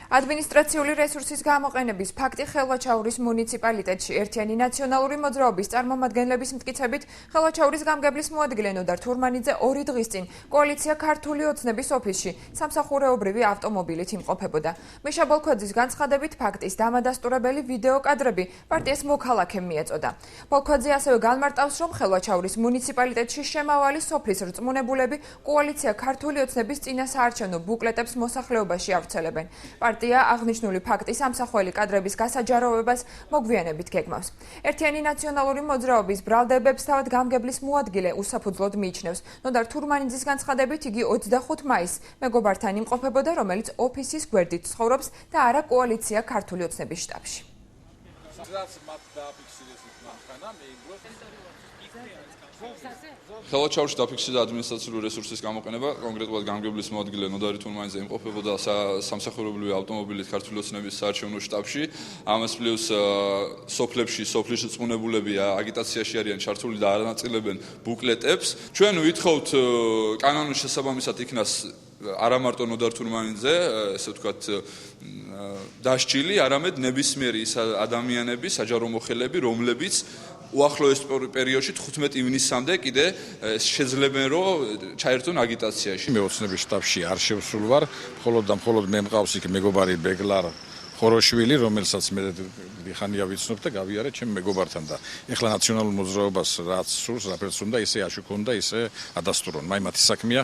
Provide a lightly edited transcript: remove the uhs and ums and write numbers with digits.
ადმინისტრაციული რესურსის გამოყენების ფაქტი ხელვაჩაურის მუნიციპალიტეტში ერთიანი ნაციონალური მოძრაობის წარმომადგენლების მტკიცებით ხელვაჩაურის გამგებლის მოადგილე ნოდარ თურმანიძე 2 დღის წინ კოალიცია ქართული ოცნების ოფისში სამსახურეობრივი ავტომობილით იმყოფებოდა. მიშა ბოლქვაძის განცხადებით ფაქტის დამადასტურებელი ვიდეო კადრები პარტიას მოქალაქემ მიეწოდა. ბოლქვაძე ასევე განმარტავს, რომ ხელვაჩაურის მუნიციპალიტეტში შემავალი სოფლის რწმუნებულები კოალიცია ქართული ოცნების წინასაარჩევნო ბუკლეტებს მოსახლეობაში ავრცელებენ. პარტია აღნიშნული ფაქტის ამსახველი კადრების გასაჯაროვებას მოგვიანებით გეგმავს. ერთიანი ნაციონალური მოძრაობის ბრალდებებს თავად გამგებლის მოადგილე უსაფუძვლოდ მიიჩნევს. ნოდარ თურმანიძის განცხადებით იგი 25 მაისს მეგობართან იმყოფებოდა, რომელიც ოფისის გვერდით ცხოვრობს და არა კოალიცია ქართული ოცნების შტაბში. ხელვაჩაურში დაფიქსირდა ადმინისტრაციული რესურსის გამოყენება, კონკრეტულად გამგებლის მოადგილე ნოდარი თურმანიძე იმყოფებოდა სამსახურეობრივი ავტომობილით ქართული ოცნების საარჩევნო შტაბში. ამას პლუს სოფლებში სოფლის რწმუნებულები აგიტაციაში არიან ჩართული და არანაწილებენ ბუკლეტებს. ჩვენ ვითხოვთ კანონის შესაბამისად იქნას არა მარტო ნოდარ თურმანიძე, ესე ვთქვათ, დასჯილი, არამედ ნებისმიერი ის ადამიანები, საჯარო მოხელეები, რომლებიც უახლოეს პერიოდში 15 ივნისამდე კიდე შეძლებენ რომ ჩაერთონ აგიტაციაში. მე ოცნების შტაბში არ შევსულ ვარ, მხოლოდ და მხოლოდ მე მყავს იქ მეგობარი ბეგლარ ხოროშვილი, რომელსაც მე ხანია ვიცნობ და გავიარე ჩემ მეგობართან და ეხლა ნაციონალურ მოძრაობას რაც სურს, რაფერს უნდა ისე აშუქონ და ისე ადასტურონ. მაი მათი საქმეა